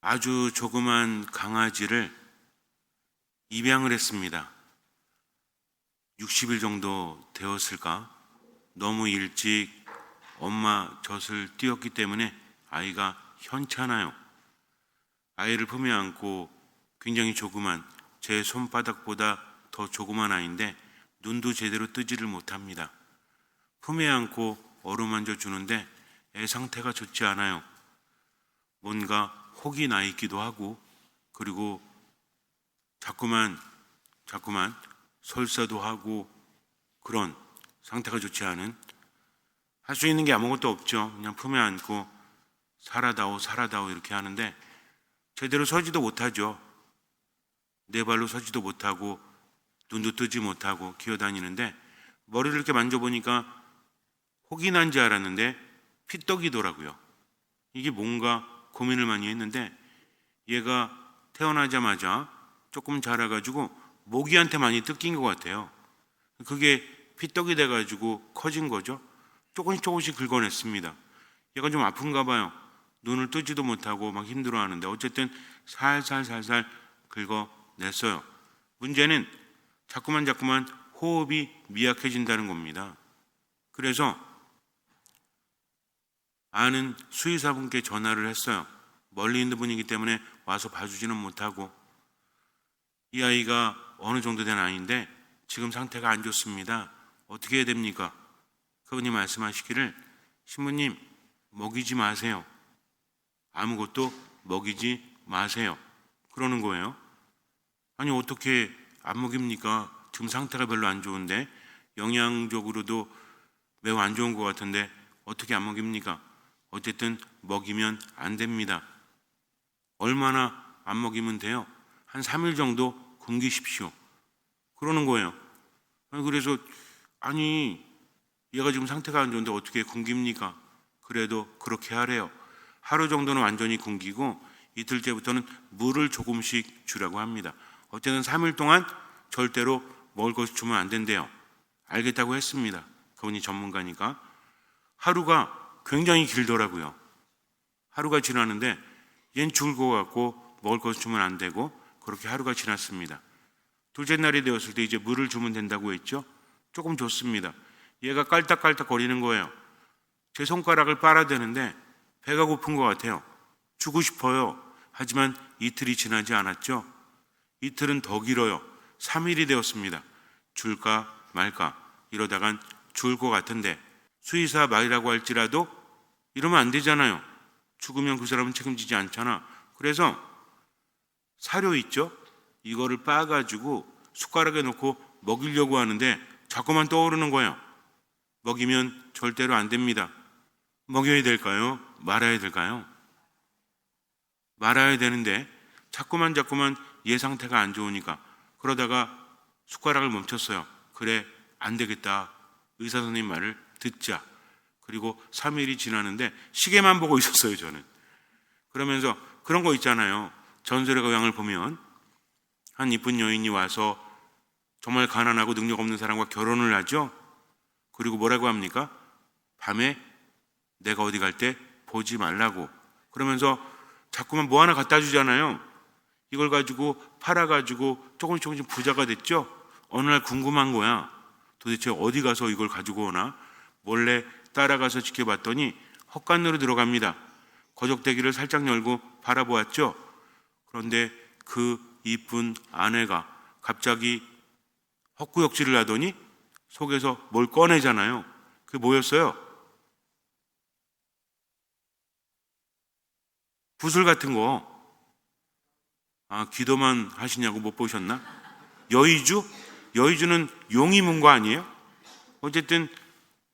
아주 조그만 강아지를 입양을 했습니다. 60일 정도 되었을까? 너무 일찍 엄마 젖을 띄웠기 때문에 아이가 현찮아요. 아이를 품에 안고 굉장히 조그만, 제 손바닥보다 더 조그만 아이인데 눈도 제대로 뜨지를 못합니다. 품에 안고 어루만져 주는데 애 상태가 좋지 않아요. 뭔가 혹이 나 있기도 하고, 그리고 자꾸만 설사도 하고, 그런 상태가 좋지 않은, 할 수 있는 게 아무것도 없죠. 그냥 품에 안고 살아다오 이렇게 하는데 제대로 서지도 못하죠. 네 발로 서지도 못하고 눈도 뜨지 못하고 기어다니는데, 머리를 이렇게 만져보니까 혹이 난 줄 알았는데 피떡이더라고요. 이게 뭔가 고민을 많이 했는데, 얘가 태어나자마자 조금 자라가지고 모기한테 많이 뜯긴 것 같아요. 그게 피떡이 돼가지고 커진 거죠. 조금씩 긁어냈습니다. 얘가 좀 아픈가 봐요. 눈을 뜨지도 못하고 막 힘들어하는데 어쨌든 살살 긁어냈어요. 문제는 자꾸만 호흡이 미약해진다는 겁니다. 그래서 아는 수의사분께 전화를 했어요. 멀리 있는 분이기 때문에 와서 봐주지는 못하고, 이 아이가 어느 정도 된 아이인데 지금 상태가 안 좋습니다. 어떻게 해야 됩니까? 그분이 말씀하시기를, 신부님, 먹이지 마세요. 아무것도 먹이지 마세요. 그러는 거예요. 아니, 어떻게 안 먹입니까? 지금 상태가 별로 안 좋은데, 영양적으로도 매우 안 좋은 것 같은데 어떻게 안 먹입니까? 어쨌든 먹이면 안 됩니다. 얼마나 안 먹이면 돼요? 한 3일 정도 굶기십시오. 그러는 거예요. 그래서 아니, 얘가 지금 상태가 안 좋은데 어떻게 굶깁니까? 그래도 그렇게 하래요. 하루 정도는 완전히 굶기고 이틀째부터는 물을 조금씩 주라고 합니다. 어쨌든 3일 동안 절대로 먹을 것을 주면 안 된대요. 알겠다고 했습니다. 그분이 전문가니까. 하루가 굉장히 길더라고요. 하루가 지나는데 얘는 죽을 것 같고 먹을 것을 주면 안 되고, 그렇게 하루가 지났습니다. 둘째 날이 되었을 때 이제 물을 주면 된다고 했죠. 조금 줬습니다. 얘가 깔딱깔딱 거리는 거예요. 제 손가락을 빨아대는데 배가 고픈 것 같아요. 주고 싶어요. 하지만 이틀이 지나지 않았죠. 이틀은 더 길어요. 3일이 되었습니다. 줄까 말까 이러다간 죽을 것 같은데, 수의사 말이라고 할지라도 이러면 안 되잖아요. 죽으면 그 사람은 책임지지 않잖아. 그래서 사료 있죠? 이거를 빻아가지고 숟가락에 넣고 먹이려고 하는데 자꾸만 떠오르는 거예요. 먹이면 절대로 안 됩니다. 먹여야 될까요? 말아야 될까요? 말아야 되는데 자꾸만 얘 상태가 안 좋으니까, 그러다가 숟가락을 멈췄어요. 그래, 안 되겠다. 의사 선생님 말을 듣자. 그리고 3일이 지나는데 시계만 보고 있었어요, 저는. 그러면서 그런 거 있잖아요. 전설의 고향을 보면 한 이쁜 여인이 와서 정말 가난하고 능력 없는 사람과 결혼을 하죠. 그리고 뭐라고 합니까? 밤에 내가 어디 갈 때 보지 말라고. 그러면서 자꾸만 뭐 하나 갖다 주잖아요. 이걸 가지고 팔아가지고 조금씩 부자가 됐죠. 어느 날 궁금한 거야. 도대체 어디 가서 이걸 가지고 오나? 몰래 따라가서 지켜봤더니 헛간으로 들어갑니다. 거적대기를 살짝 열고 바라보았죠. 그런데 그 이쁜 아내가 갑자기 헛구역질을 하더니 속에서 뭘 꺼내잖아요. 그게 뭐였어요? 붓을 같은 거. 아, 기도만 하시냐고 못 보셨나? 여의주? 여의주는 용이 문 거 아니에요? 어쨌든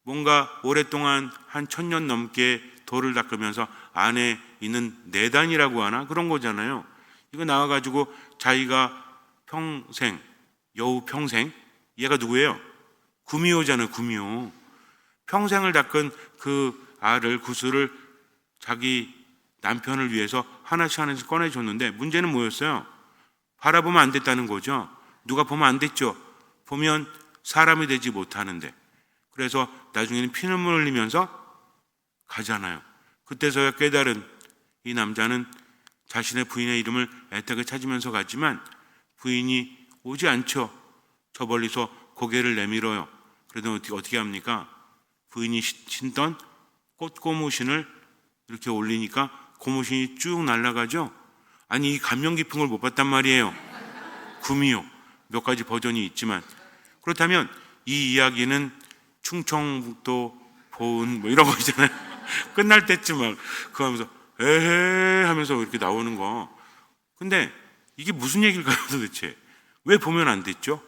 뭔가 오랫동안 한 1000년 넘게 돌을 닦으면서 안에 있는 내단이라고 하나? 그런 거잖아요. 이거 나와가지고 자기가 평생, 여우 평생, 얘가 누구예요? 구미호잖아요, 구미호. 평생을 닦은 그 알을, 구슬을 자기 남편을 위해서 하나씩 꺼내줬는데, 문제는 뭐였어요? 바라보면 안 됐다는 거죠. 누가 보면 안 됐죠. 보면 사람이 되지 못하는데. 그래서 나중에는 피눈물 흘리면서 가잖아요. 그때서야 깨달은 이 남자는 자신의 부인의 이름을 애타게 찾으면서 가지만 부인이 오지 않죠. 저 멀리서 고개를 내밀어요. 그래도 어떻게 합니까? 부인이 신던 꽃고무신을 이렇게 올리니까 고무신이 쭉 날아가죠. 아니, 이 감명 깊은 걸 못 봤단 말이에요. 구미호, 몇 가지 버전이 있지만. 그렇다면 이 이야기는 충청북도 보은 뭐 이런 거 있잖아요. 끝날 때쯤 막 그거 하면서 에헤 하면서 이렇게 나오는 거. 근데 이게 무슨 얘기일까요, 도대체? 왜 보면 안 됐죠?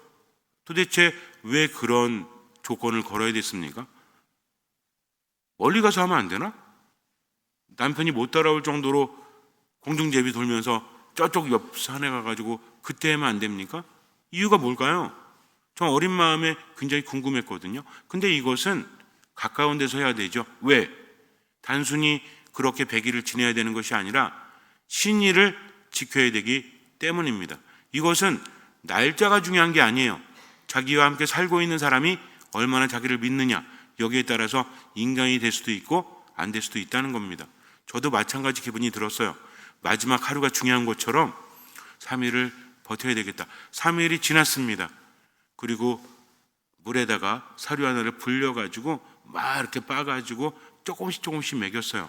도대체 왜 그런 조건을 걸어야 됐습니까? 멀리 가서 하면 안 되나? 남편이 못 따라올 정도로 공중제비 돌면서 저쪽 옆 산에 가가지고 그때 하면 안 됩니까? 이유가 뭘까요? 전 어린 마음에 굉장히 궁금했거든요. 근데 이것은 가까운 데서 해야 되죠. 왜? 단순히 그렇게 100일을 지내야 되는 것이 아니라 신의를 지켜야 되기 때문입니다. 이것은 날짜가 중요한 게 아니에요. 자기와 함께 살고 있는 사람이 얼마나 자기를 믿느냐, 여기에 따라서 인간이 될 수도 있고 안 될 수도 있다는 겁니다. 저도 마찬가지 기분이 들었어요. 마지막 하루가 중요한 것처럼 3일을 버텨야 되겠다. 3일이 지났습니다. 그리고 물에다가 사료 하나를 불려가지고 막 이렇게 빠가지고 조금씩 먹였어요.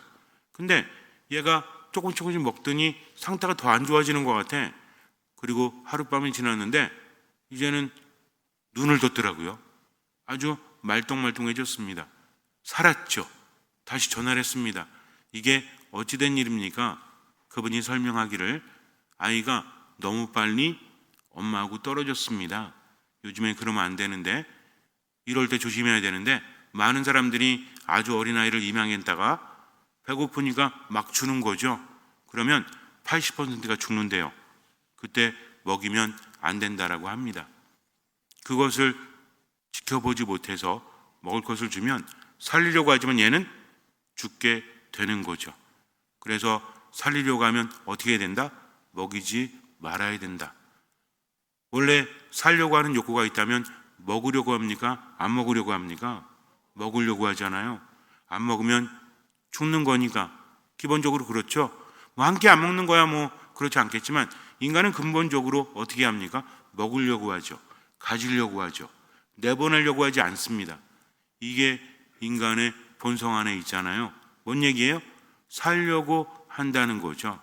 근데 얘가 조금씩 먹더니 상태가 더 안 좋아지는 것 같아. 그리고 하룻밤이 지났는데 이제는 눈을 떴더라고요. 아주 말똥말똥해졌습니다. 살았죠. 다시 전화를 했습니다. 이게 어찌된 일입니까? 그분이 설명하기를 아이가 너무 빨리 엄마하고 떨어졌습니다. 요즘엔 그러면 안 되는데, 이럴 때 조심해야 되는데, 많은 사람들이 아주 어린아이를 입양했다가 배고프니까 막 주는 거죠. 그러면 80%가 죽는데요. 그때 먹이면 안 된다라고 합니다. 그것을 지켜보지 못해서 먹을 것을 주면 살리려고 하지만 얘는 죽게 되는 거죠. 그래서 살리려고 하면 어떻게 해야 된다? 먹이지 말아야 된다. 원래 살려고 하는 욕구가 있다면 먹으려고 합니까? 안 먹으려고 합니까? 먹으려고 하잖아요. 안 먹으면 죽는 거니까. 기본적으로 그렇죠. 뭐 한 끼 안 먹는 거야 뭐 그렇지 않겠지만 인간은 근본적으로 어떻게 합니까? 먹으려고 하죠. 가지려고 하죠. 내보내려고 하지 않습니다. 이게 인간의 본성 안에 있잖아요. 뭔 얘기예요? 살려고 한다는 거죠.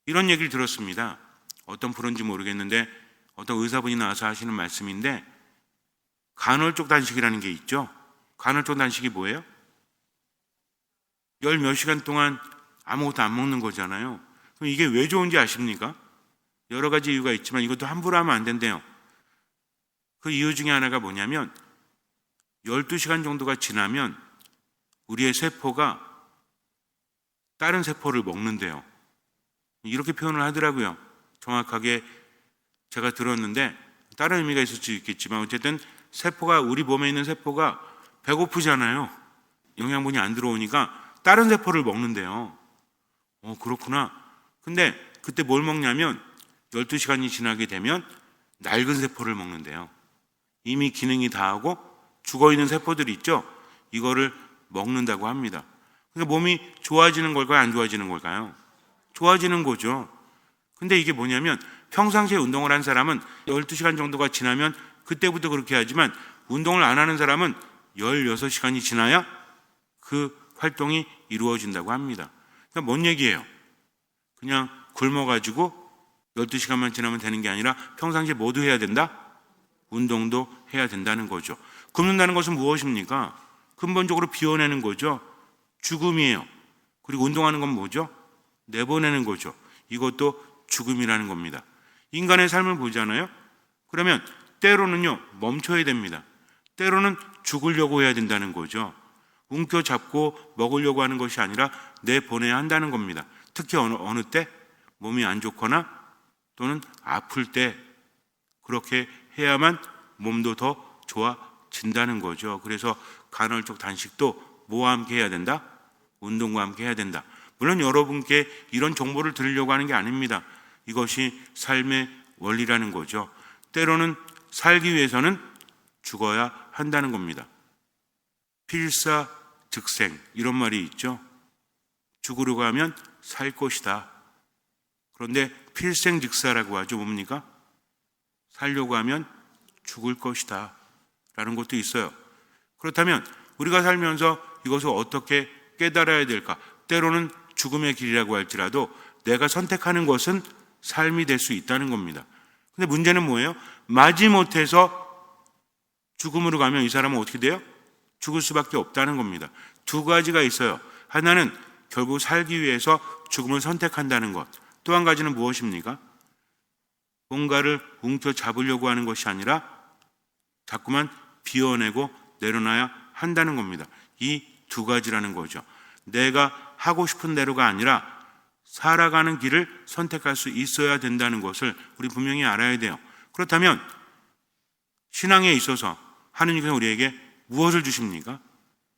이런 얘기를 들었습니다. 어떤 프로인지 모르겠는데 어떤 의사분이 나와서 하시는 말씀인데, 간헐적 단식이라는 게 있죠. 간헐적 단식이 뭐예요? 열 몇 시간 동안 아무것도 안 먹는 거잖아요. 그럼 이게 왜 좋은지 아십니까? 여러 가지 이유가 있지만 이것도 함부로 하면 안 된대요. 그 이유 중에 하나가 뭐냐면 12시간 정도가 지나면 우리의 세포가 다른 세포를 먹는데요. 이렇게 표현을 하더라고요. 정확하게 제가 들었는데 다른 의미가 있을 수 있겠지만 어쨌든 세포가, 우리 몸에 있는 세포가 배고프잖아요. 영양분이 안 들어오니까 다른 세포를 먹는데요. 그렇구나. 근데 그때 뭘 먹냐면 12시간이 지나게 되면 낡은 세포를 먹는데요. 이미 기능이 다 하고 죽어있는 세포들이 있죠. 이거를 먹는다고 합니다. 그러니까 몸이 좋아지는 걸까요? 안 좋아지는 걸까요? 좋아지는 거죠. 근데 이게 뭐냐면 평상시에 운동을 한 사람은 12시간 정도가 지나면 그때부터 그렇게 하지만 운동을 안 하는 사람은 16시간이 지나야 그 활동이 이루어진다고 합니다. 그러니까 뭔 얘기예요? 그냥 굶어가지고 12시간만 지나면 되는 게 아니라 평상시에 뭐도 해야 된다? 운동도 해야 된다는 거죠. 굶는다는 것은 무엇입니까? 근본적으로 비워내는 거죠. 죽음이에요. 그리고 운동하는 건 뭐죠? 내보내는 거죠. 이것도 죽음이라는 겁니다. 인간의 삶을 보잖아요. 그러면 때로는요, 멈춰야 됩니다. 때로는 죽으려고 해야 된다는 거죠. 움켜잡고 먹으려고 하는 것이 아니라 내보내야 한다는 겁니다. 특히 어느 때? 몸이 안 좋거나 또는 아플 때 그렇게 해야만 몸도 더 좋아진다는 거죠. 그래서 간헐적 단식도 뭐와 함께 해야 된다? 운동과 함께 해야 된다. 물론 여러분께 이런 정보를 드리려고 하는 게 아닙니다. 이것이 삶의 원리라는 거죠. 때로는 살기 위해서는 죽어야 한다는 겁니다. 필사즉생 이런 말이 있죠. 죽으려고 하면 살 것이다. 그런데 필생즉사라고 하죠. 뭡니까? 살려고 하면 죽을 것이다 라는 것도 있어요. 그렇다면 우리가 살면서 이것을 어떻게 깨달아야 될까? 때로는 죽음의 길이라고 할지라도 내가 선택하는 것은 삶이 될 수 있다는 겁니다. 근데 문제는 뭐예요? 마지못해서 죽음으로 가면 이 사람은 어떻게 돼요? 죽을 수밖에 없다는 겁니다. 두 가지가 있어요. 하나는 결국 살기 위해서 죽음을 선택한다는 것. 또 한 가지는 무엇입니까? 뭔가를 움켜잡으려고 하는 것이 아니라 자꾸만 비워내고 내려놔야 한다는 겁니다. 이 두 가지라는 거죠. 내가 하고 싶은 대로가 아니라 살아가는 길을 선택할 수 있어야 된다는 것을 우리 분명히 알아야 돼요. 그렇다면 신앙에 있어서 하느님께서 우리에게 무엇을 주십니까?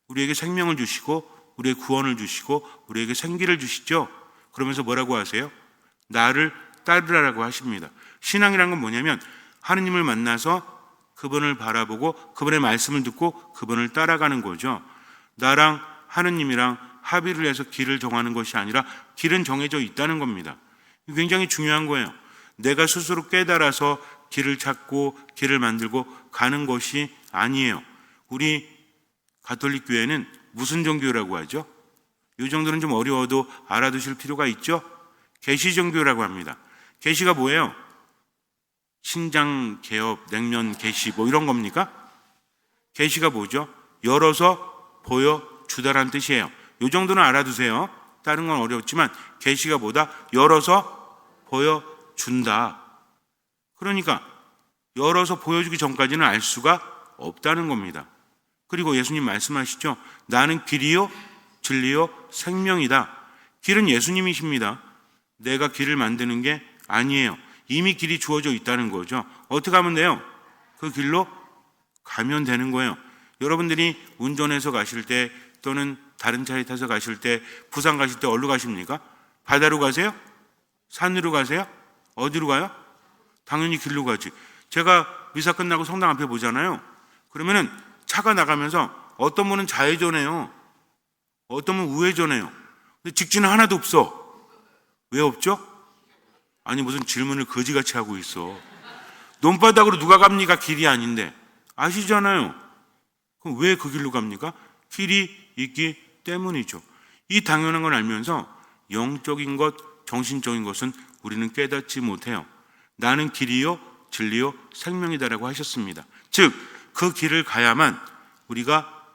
우리에게 생명을 주시고 우리의 구원을 주시고 우리에게 생기를 주시죠. 그러면서 뭐라고 하세요? 나를 따르라라고 하십니다. 신앙이란 건 뭐냐면 하느님을 만나서 그분을 바라보고 그분의 말씀을 듣고 그분을 따라가는 거죠. 나랑 하느님이랑 합의를 해서 길을 정하는 것이 아니라 길은 정해져 있다는 겁니다. 굉장히 중요한 거예요. 내가 스스로 깨달아서 길을 찾고 길을 만들고 가는 것이 아니에요. 우리 가톨릭 교회는 무슨 종교라고 하죠? 이 정도는 좀 어려워도 알아두실 필요가 있죠? 계시 종교라고 합니다. 계시가 뭐예요? 신장 개업, 냉면 계시 뭐 이런 겁니까? 계시가 뭐죠? 열어서 보여주다라는 뜻이에요. 이 정도는 알아두세요. 다른 건 어렵지만 계시가 뭐다? 열어서 보여준다. 그러니까 열어서 보여주기 전까지는 알 수가 없다는 겁니다. 그리고 예수님 말씀하시죠. 나는 길이요 진리요 생명이다. 길은 예수님이십니다. 내가 길을 만드는 게 아니에요. 이미 길이 주어져 있다는 거죠. 어떻게 하면 돼요? 그 길로 가면 되는 거예요. 여러분들이 운전해서 가실 때 또는 다른 차에 타서 가실 때 부산 가실 때 어디로 가십니까? 바다로 가세요? 산으로 가세요? 어디로 가요? 당연히 길로 가지. 제가 미사 끝나고 성당 앞에 보잖아요. 그러면은 차가 나가면서 어떤 분은 좌회전해요. 어떤 분은 우회전해요. 근데 직진은 하나도 없어. 왜 없죠? 아니 무슨 질문을 거지같이 하고 있어. 논바닥으로 누가 갑니까? 길이 아닌데. 아시잖아요. 그럼 왜 그 길로 갑니까? 길이 있기 때문이죠. 이 당연한 걸 알면서 영적인 것, 정신적인 것은 우리는 깨닫지 못해요. 나는 길이요 진리요 생명이다라고 하셨습니다. 즉 그 길을 가야만 우리가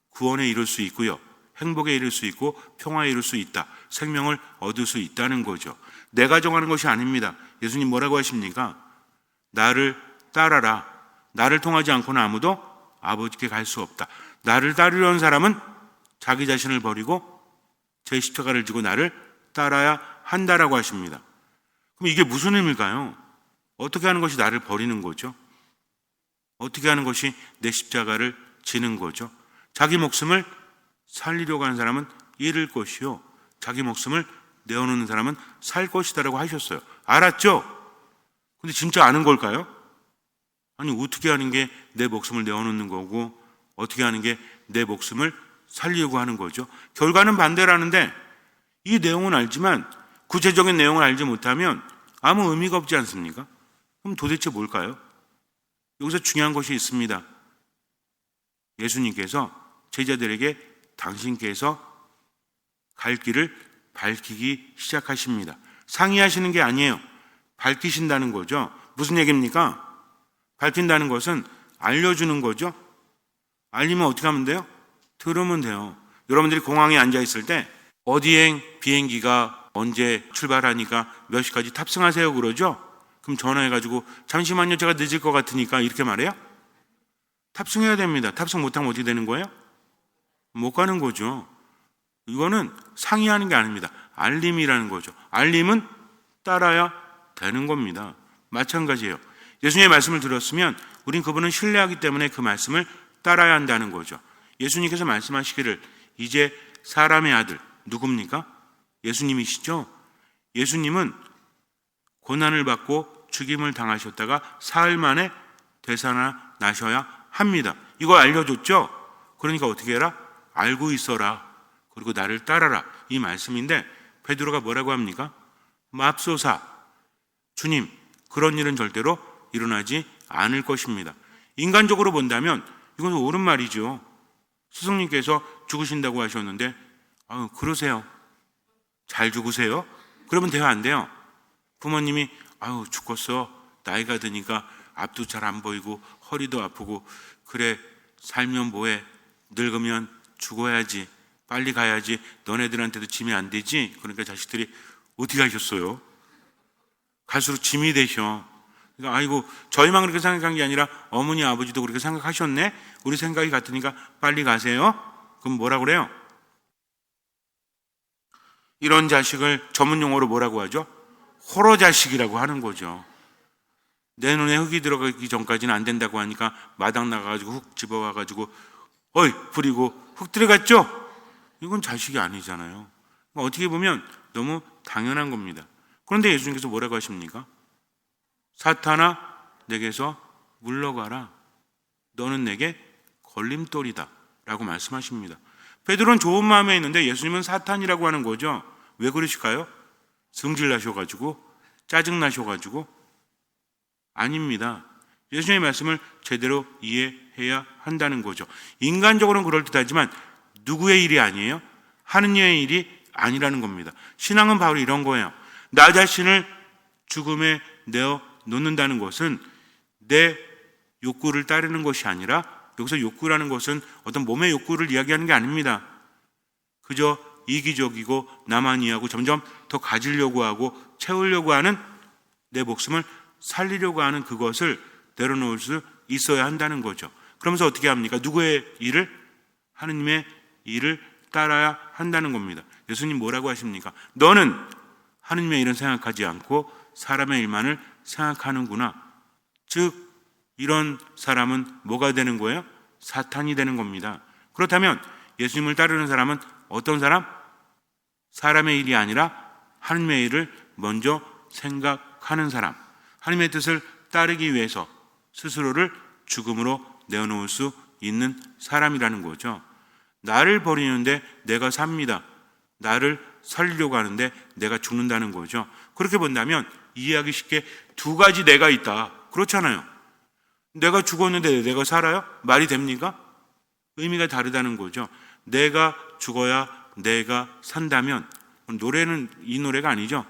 구원에 이룰 수 있고요. 행복에 이룰 수 있고 평화에 이룰 수 있다. 생명을 얻을 수 있다는 거죠. 내가 정하는 것이 아닙니다. 예수님 뭐라고 하십니까? 나를 따라라. 나를 통하지 않고는 아무도 아버지께 갈 수 없다. 나를 따르려는 사람은 자기 자신을 버리고 제 십자가를 지고 나를 따라야 한다라고 하십니다. 그럼 이게 무슨 의미일까요? 어떻게 하는 것이 나를 버리는 거죠? 어떻게 하는 것이 내 십자가를 지는 거죠? 자기 목숨을 살리려고 하는 사람은 잃을 것이요 자기 목숨을 내어놓는 사람은 살 것이다라고 하셨어요. 알았죠? 근데 진짜 아는 걸까요? 아니 어떻게 하는 게 내 목숨을 내어놓는 거고 어떻게 하는 게 내 목숨을 살리려고 하는 거죠? 결과는 반대라는데 이 내용은 알지만 구체적인 내용을 알지 못하면 아무 의미가 없지 않습니까? 그럼 도대체 뭘까요? 여기서 중요한 것이 있습니다. 예수님께서 제자들에게 당신께서 갈 길을 밝히기 시작하십니다. 상의하시는 게 아니에요. 밝히신다는 거죠. 무슨 얘기입니까? 밝힌다는 것은 알려주는 거죠. 알리면 어떻게 하면 돼요? 들으면 돼요. 여러분들이 공항에 앉아 있을 때 어디행 비행기가 언제 출발하니까 몇 시까지 탑승하세요 그러죠? 그럼 전화해가지고 잠시만요 제가 늦을 것 같으니까 이렇게 말해요? 탑승해야 됩니다. 탑승 못하면 어떻게 되는 거예요? 못 가는 거죠. 이거는 상의하는 게 아닙니다. 알림이라는 거죠. 알림은 따라야 되는 겁니다. 마찬가지예요. 예수님의 말씀을 들었으면 우린 그분은 신뢰하기 때문에 그 말씀을 따라야 한다는 거죠. 예수님께서 말씀하시기를 이제 사람의 아들 누굽니까? 예수님이시죠? 예수님은 고난을 받고 죽임을 당하셨다가 사흘 만에 되살아나셔야 합니다. 이거 알려줬죠? 그러니까 어떻게 해라? 알고 있어라. 그리고 나를 따라라. 이 말씀인데 베드로가 뭐라고 합니까? 맙소사. 주님, 그런 일은 절대로 일어나지 않을 것입니다. 인간적으로 본다면 이건 옳은 말이죠. 스승님께서 죽으신다고 하셨는데 그러세요. 잘 죽으세요. 그러면 대화 안 돼요. 부모님이 죽었어. 나이가 드니까 앞도 잘 안 보이고 허리도 아프고 그래 살면 뭐해. 늙으면 죽어야지. 빨리 가야지. 너네들한테도 짐이 안 되지. 그러니까 자식들이 어떻게 하셨어요? 갈수록 짐이 되셔. 그러니까 아이고 저희만 그렇게 생각한 게 아니라 어머니 아버지도 그렇게 생각하셨네. 우리 생각이 같으니까 빨리 가세요. 그럼 뭐라 그래요? 이런 자식을 전문 용어로 뭐라고 하죠? 호러 자식이라고 하는 거죠. 내 눈에 흙이 들어가기 전까지는 안 된다고 하니까 마당 나가가지고 흙 집어와가지고 어이 부리고 흙 들어갔죠? 이건 자식이 아니잖아요. 어떻게 보면 너무 당연한 겁니다. 그런데 예수님께서 뭐라고 하십니까? 사탄아 내게서 물러가라. 너는 내게 걸림돌이다 라고 말씀하십니다. 베드로는 좋은 마음에 있는데 예수님은 사탄이라고 하는 거죠. 왜 그러실까요? 성질 나셔가지고 짜증 나셔가지고? 아닙니다. 예수님의 말씀을 제대로 이해해야 한다는 거죠. 인간적으로는 그럴듯하지만 누구의 일이 아니에요? 하느님의 일이 아니라는 겁니다. 신앙은 바로 이런 거예요. 나 자신을 죽음에 내어 놓는다는 것은 내 욕구를 따르는 것이 아니라, 여기서 욕구라는 것은 어떤 몸의 욕구를 이야기하는 게 아닙니다. 그저 이기적이고 나만 이해하고 점점 더 가지려고 하고 채우려고 하는 내 목숨을 살리려고 하는 그것을 내려놓을 수 있어야 한다는 거죠. 그러면서 어떻게 합니까? 누구의 일을? 하느님의 일을 따라야 한다는 겁니다. 예수님 뭐라고 하십니까? 너는 하느님의 일은 생각하지 않고 사람의 일만을 생각하는구나. 즉 이런 사람은 뭐가 되는 거예요? 사탄이 되는 겁니다. 그렇다면 예수님을 따르는 사람은 어떤 사람? 사람의 일이 아니라 하느님의 일을 먼저 생각하는 사람. 하느님의 뜻을 따르기 위해서 스스로를 죽음으로 내어놓을 수 있는 사람이라는 거죠. 나를 버리는데 내가 삽니다. 나를 살리려고 하는데 내가 죽는다는 거죠. 그렇게 본다면 이해하기 쉽게 두 가지 내가 있다. 그렇잖아요. 내가 죽었는데 내가 살아요? 말이 됩니까? 의미가 다르다는 거죠. 내가 죽어야 내가 산다면, 노래는 이 노래가 아니죠.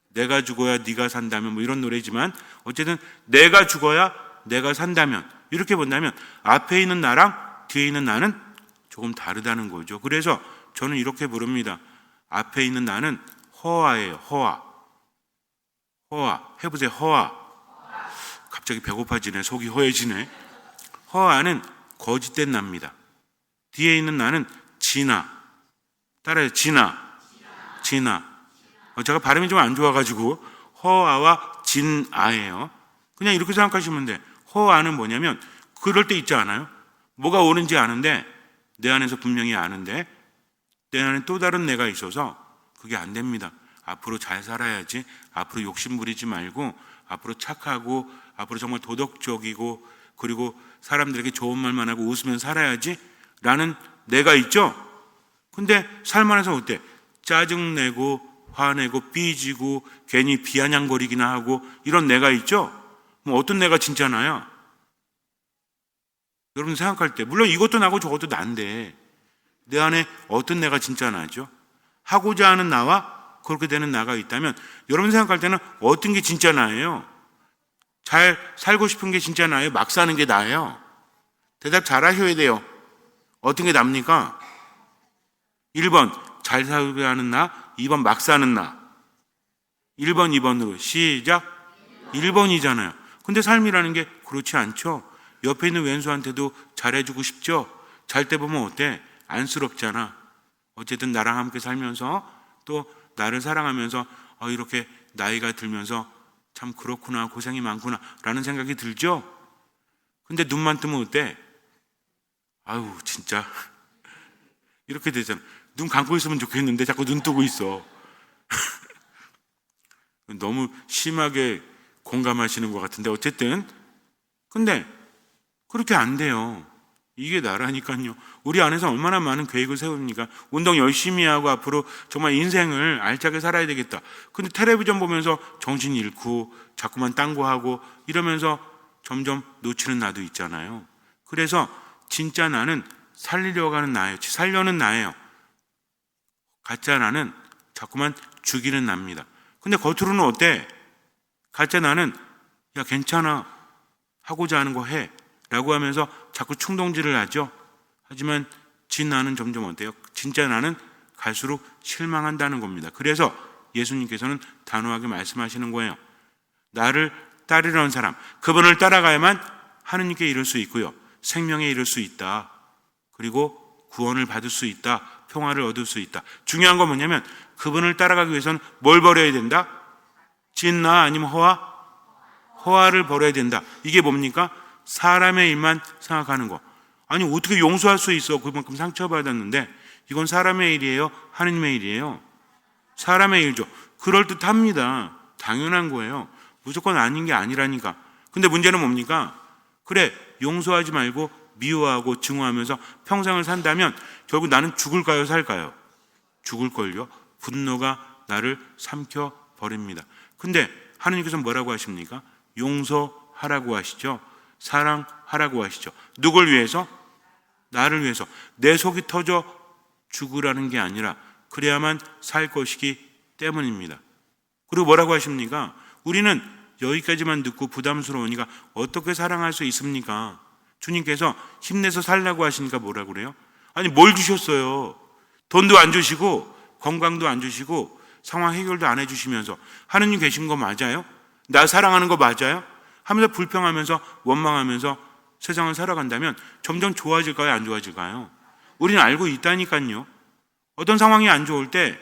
내가 죽어야 네가 산다면 뭐 이런 노래지만 어쨌든 내가 죽어야 내가 산다면, 이렇게 본다면 앞에 있는 나랑 뒤에 있는 나는 조금 다르다는 거죠. 그래서 저는 이렇게 부릅니다. 앞에 있는 나는 허아예요. 허아. 해보세요. 허아. 갑자기 배고파지네. 속이 허해지네. 허아는 거짓된 나입니다. 뒤에 있는 나는 진아. 따라해요. 진아. 제가 발음이 좀 안 좋아가지고 허아와 진아예요. 그냥 이렇게 생각하시면 돼. 허아는 뭐냐면 그럴 때 있지 않아요? 뭐가 옳은지 아는데, 내 안에서 분명히 아는데 내 안에 또 다른 내가 있어서 그게 안 됩니다. 앞으로 잘 살아야지. 앞으로 욕심 부리지 말고 앞으로 착하고 앞으로 정말 도덕적이고 그리고 사람들에게 좋은 말만 하고 웃으면 살아야지 라는 내가 있죠. 근데 삶 안에서 어때? 짜증내고 화내고 삐지고 괜히 비아냥거리기나 하고 이런 내가 있죠. 뭐 어떤 내가 진짜나요? 여러분 생각할 때 물론 이것도 나고 저것도 난데 내 안에 어떤 내가 진짜 나죠? 하고자 하는 나와 그렇게 되는 나가 있다면 여러분 생각할 때는 어떤 게 진짜 나예요? 잘 살고 싶은 게 진짜 나예요? 막 사는 게 나예요? 대답 잘 하셔야 돼요. 어떤 게 납니까? 1번 잘 살고자 하는 나, 2번 막 사는 나. 1번 2번으로 시작. 1번이잖아요. 근데 삶이라는 게 그렇지 않죠. 옆에 있는 왼수한테도 잘해주고 싶죠. 잘 때 보면 어때? 안쓰럽잖아. 어쨌든 나랑 함께 살면서 또 나를 사랑하면서 이렇게 나이가 들면서 참 그렇구나, 고생이 많구나 라는 생각이 들죠. 근데 눈만 뜨면 어때? 아유 진짜 이렇게 되잖아. 눈 감고 있으면 좋겠는데 자꾸 눈 뜨고 있어. 너무 심하게 공감하시는 것 같은데 어쨌든 근데 그렇게 안 돼요. 이게 나라니까요. 우리 안에서 얼마나 많은 계획을 세웁니까? 운동 열심히 하고 앞으로 정말 인생을 알차게 살아야 되겠다. 근데 텔레비전 보면서 정신 잃고 자꾸만 딴 거 하고 이러면서 점점 놓치는 나도 있잖아요. 그래서 진짜 나는 살리려고 하는 나예요. 살려는 나예요. 가짜 나는 자꾸만 죽이는 납니다. 근데 겉으로는 어때? 가짜 나는 야 괜찮아, 하고자 하는 거 해 라고 하면서 자꾸 충동질을 하죠. 하지만 진 나는 점점 어때요? 진짜 나는 갈수록 실망한다는 겁니다. 그래서 예수님께서는 단호하게 말씀하시는 거예요. 나를 따르려는 사람, 그분을 따라가야만 하느님께 이룰 수 있고요, 생명에 이룰 수 있다. 그리고 구원을 받을 수 있다. 평화를 얻을 수 있다. 중요한 건 뭐냐면 그분을 따라가기 위해서는 뭘 버려야 된다? 진나 아니면 허화를 버려야 된다. 이게 뭡니까? 사람의 일만 생각하는 거. 아니 어떻게 용서할 수 있어? 그만큼 상처받았는데. 이건 사람의 일이에요? 하느님의 일이에요? 사람의 일이죠. 그럴듯합니다. 당연한 거예요. 무조건 아닌 게 아니라니까. 근데 문제는 뭡니까? 그래, 용서하지 말고 미워하고 증오하면서 평생을 산다면 결국 나는 죽을까요, 살까요? 죽을걸요. 분노가 나를 삼켜버립니다. 근데 하느님께서 뭐라고 하십니까? 용서하라고 하시죠. 사랑하라고 하시죠. 누굴 위해서? 나를 위해서. 내 속이 터져 죽으라는 게 아니라 그래야만 살 것이기 때문입니다. 그리고 뭐라고 하십니까? 우리는 여기까지만 듣고 부담스러우니까 어떻게 사랑할 수 있습니까? 주님께서 힘내서 살라고 하시니까 뭐라고 그래요? 아니 뭘 주셨어요? 돈도 안 주시고 건강도 안 주시고 상황 해결도 안 해주시면서 하느님 계신 거 맞아요? 나 사랑하는 거 맞아요? 하면서 불평하면서 원망하면서 세상을 살아간다면 점점 좋아질까요? 안 좋아질까요? 우리는 알고 있다니까요. 어떤 상황이 안 좋을 때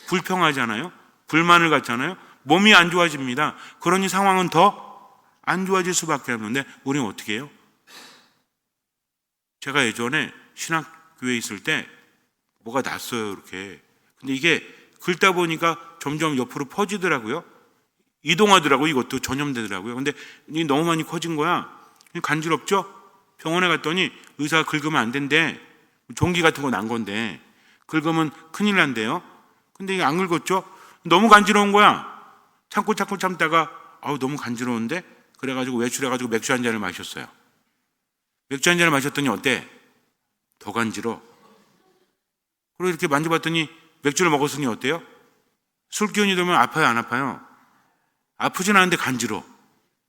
불평하잖아요. 불만을 갖잖아요. 몸이 안 좋아집니다. 그러니 상황은 더 안 좋아질 수밖에 없는데 우리는 어떻게 해요? 제가 예전에 신학교에 있을 때 뭐가 났어요, 이렇게. 근데 이게 긁다 보니까 점점 옆으로 퍼지더라고요. 이동하더라고요. 이것도 전염되더라고요. 근데 이게 너무 많이 커진 거야. 간지럽죠? 병원에 갔더니 의사가 긁으면 안 된대. 종기 같은 거 난 건데 긁으면 큰일 난대요. 근데 이게 안 긁었죠? 너무 간지러운 거야. 참고 참다가 너무 간지러운데? 그래가지고 외출해가지고 맥주 한 잔을 마셨어요. 맥주 한 잔을 마셨더니 어때? 더 간지러. 그리고 이렇게 만져봤더니 맥주를 먹었으니 어때요? 술 기운이 들면 아파요, 안 아파요? 아프진 않은데 간지러.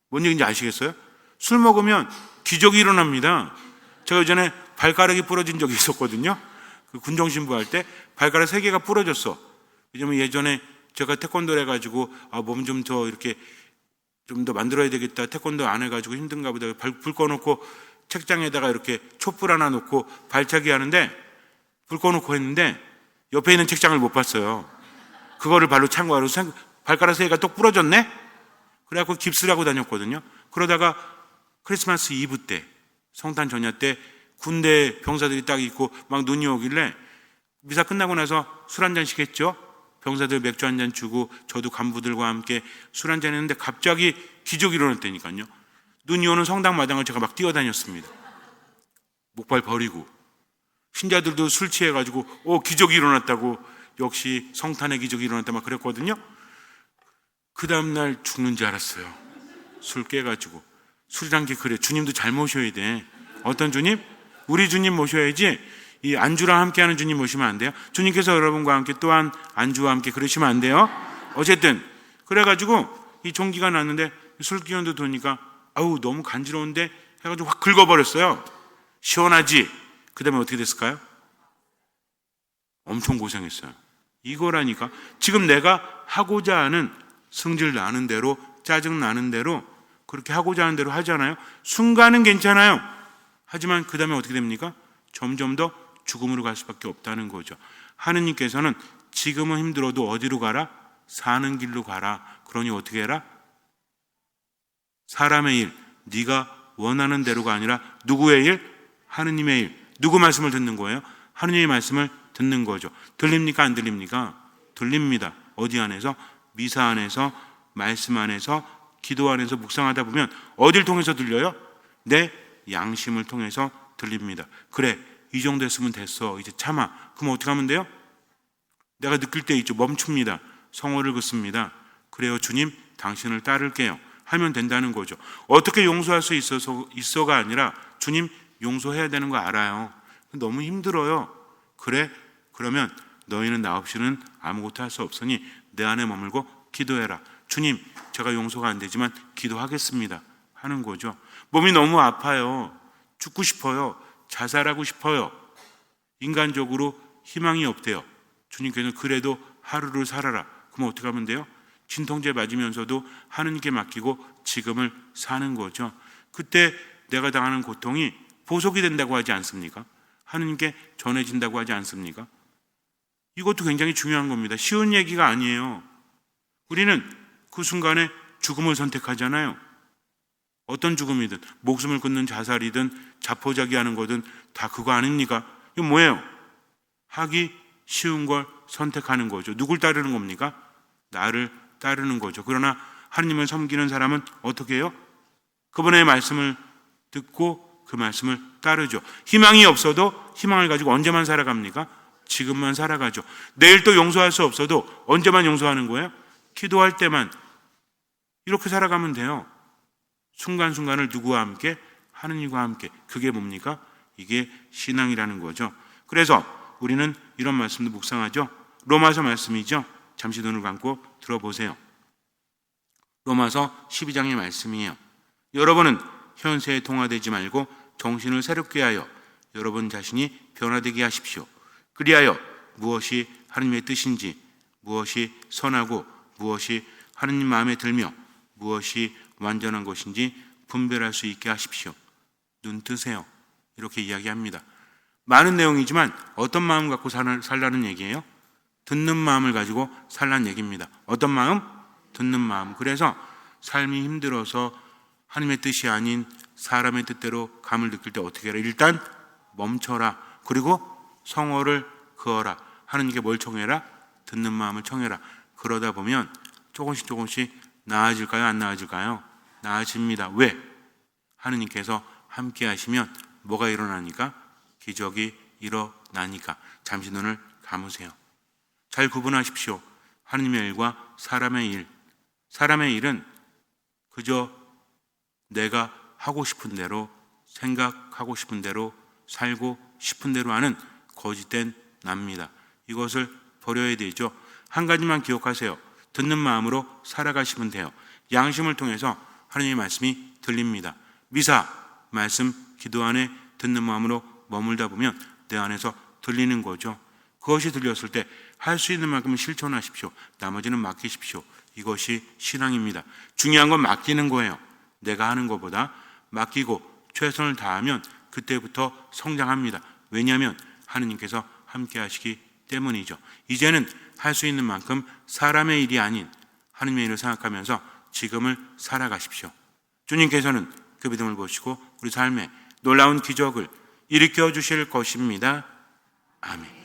뭔 얘기인지 아시겠어요? 술 먹으면 기적이 일어납니다. 제가 예전에 발가락이 부러진 적이 있었거든요. 그 군정신부 할 때 발가락 3개가 부러졌어. 왜냐면 예전에 제가 태권도를 해가지고 몸 좀 더 이렇게 좀 더 만들어야 되겠다. 태권도 안 해가지고 힘든가 보다. 불 꺼놓고 책장에다가 이렇게 촛불 하나 놓고 발차기 하는데 불 꺼놓고 했는데 옆에 있는 책장을 못 봤어요. 그거를 발로 찬 거야. 발가락 3개가 또 부러졌네? 그래갖고 깁스를 하고 다녔거든요. 그러다가 크리스마스 이브 때, 성탄 전야 때 군대 병사들이 딱 있고 막 눈이 오길래 미사 끝나고 나서 술 한 잔씩 했죠. 병사들 맥주 한 잔 주고 저도 간부들과 함께 술 한 잔 했는데 갑자기 기적이 일어났다니까요. 눈이 오는 성당 마당을 제가 막 뛰어다녔습니다. 목발 버리고 신자들도 술 취해가지고 기적이 일어났다고, 역시 성탄의 기적이 일어났다 막 그랬거든요. 그 다음날 죽는 줄 알았어요. 술 깨가지고. 술이란 게 그래. 주님도 잘 모셔야 돼. 어떤 주님? 우리 주님 모셔야지. 이 안주랑 함께하는 주님 모시면 안 돼요. 주님께서 여러분과 함께 또한 안주와 함께 그러시면 안 돼요. 어쨌든 그래가지고 이 종기가 났는데 술 기운도 도니까 너무 간지러운데 해가지고 확 긁어버렸어요. 시원하지? 그 다음에 어떻게 됐을까요? 엄청 고생했어요. 이거라니까. 지금 내가 하고자 하는, 성질 나는 대로, 짜증 나는 대로, 그렇게 하고자 하는 대로 하잖아요. 순간은 괜찮아요. 하지만 그 다음에 어떻게 됩니까? 점점 더 죽음으로 갈 수밖에 없다는 거죠. 하느님께서는 지금은 힘들어도 어디로 가라? 사는 길로 가라. 그러니 어떻게 해라? 사람의 일, 네가 원하는 대로가 아니라 누구의 일? 하느님의 일. 누구 말씀을 듣는 거예요? 하느님의 말씀을 듣는 거죠. 들립니까? 안 들립니까? 들립니다. 어디 안에서? 미사 안에서, 말씀 안에서, 기도 안에서 묵상하다 보면 어딜 통해서 들려요? 내 양심을 통해서 들립니다. 그래, 이 정도 했으면 됐어. 이제 참아. 그럼 어떻게 하면 돼요? 내가 느낄 때 있죠. 멈춥니다. 성호를 긋습니다. 그래요, 주님, 당신을 따를게요. 하면 된다는 거죠. 어떻게 용서할 수 있어가 아니라 주님, 용서해야 되는 거 알아요. 너무 힘들어요. 그래, 그러면 너희는 나 없이는 아무것도 할 수 없으니 내 안에 머물고 기도해라. 주님, 제가 용서가 안 되지만 기도하겠습니다. 하는 거죠. 몸이 너무 아파요. 죽고 싶어요. 자살하고 싶어요. 인간적으로 희망이 없대요. 주님께서는 그래도 하루를 살아라. 그럼 어떻게 하면 돼요? 진통제 맞으면서도 하느님께 맡기고 지금을 사는 거죠. 그때 내가 당하는 고통이 보속이 된다고 하지 않습니까? 하느님께 전해진다고 하지 않습니까? 이것도 굉장히 중요한 겁니다. 쉬운 얘기가 아니에요. 우리는 그 순간에 죽음을 선택하잖아요. 어떤 죽음이든 목숨을 끊는 자살이든 자포자기하는 거든 다 그거 아닙니까? 이거 뭐예요? 하기 쉬운 걸 선택하는 거죠. 누굴 따르는 겁니까? 나를 따르는 거죠. 그러나 하느님을 섬기는 사람은 어떻게 해요? 그분의 말씀을 듣고 그 말씀을 따르죠. 희망이 없어도 희망을 가지고 언제만 살아갑니까? 지금만 살아가죠. 내일 또 용서할 수 없어도 언제만 용서하는 거예요? 기도할 때만. 이렇게 살아가면 돼요. 순간순간을 누구와 함께? 하느님과 함께. 그게 뭡니까? 이게 신앙이라는 거죠. 그래서 우리는 이런 말씀도 묵상하죠. 로마서 말씀이죠. 잠시 눈을 감고 들어보세요. 로마서 12장의 말씀이에요. 여러분은 현세에 동화되지 말고 정신을 새롭게 하여 여러분 자신이 변화되게 하십시오. 그리하여 무엇이 하느님의 뜻인지, 무엇이 선하고 무엇이 하느님 마음에 들며 무엇이 완전한 것인지 분별할 수 있게 하십시오. 눈 뜨세요. 이렇게 이야기합니다. 많은 내용이지만 어떤 마음 갖고 살라는 얘기예요? 듣는 마음을 가지고 살라는 얘기입니다. 어떤 마음? 듣는 마음. 그래서 삶이 힘들어서 하나님의 뜻이 아닌 사람의 뜻대로 감을 느낄 때 어떻게 해라? 일단 멈춰라. 그리고 성호를 그어라. 하느님께 뭘 청해라? 듣는 마음을 청해라. 그러다 보면 조금씩 나아질까요? 안 나아질까요? 나아집니다. 왜? 하느님께서 함께 하시면 뭐가 일어나니까? 기적이 일어나니까. 잠시 눈을 감으세요. 잘 구분하십시오. 하느님의 일과 사람의 일. 사람의 일은 그저 내가 하고 싶은 대로, 생각하고 싶은 대로, 살고 싶은 대로 하는 거짓된 납니다. 이것을 버려야 되죠. 한 가지만 기억하세요. 듣는 마음으로 살아가시면 돼요. 양심을 통해서 하나님의 말씀이 들립니다. 미사, 말씀, 기도 안에 듣는 마음으로 머물다 보면 내 안에서 들리는 거죠. 그것이 들렸을 때 할 수 있는 만큼은 실천하십시오. 나머지는 맡기십시오. 이것이 신앙입니다. 중요한 건 맡기는 거예요. 내가 하는 것보다 맡기고 최선을 다하면 그때부터 성장합니다. 왜냐하면 하느님께서 함께 하시기 때문이죠. 이제는 할 수 있는 만큼 사람의 일이 아닌 하느님의 일을 생각하면서 지금을 살아가십시오. 주님께서는 그 믿음을 보시고 우리 삶에 놀라운 기적을 일으켜 주실 것입니다. 아멘.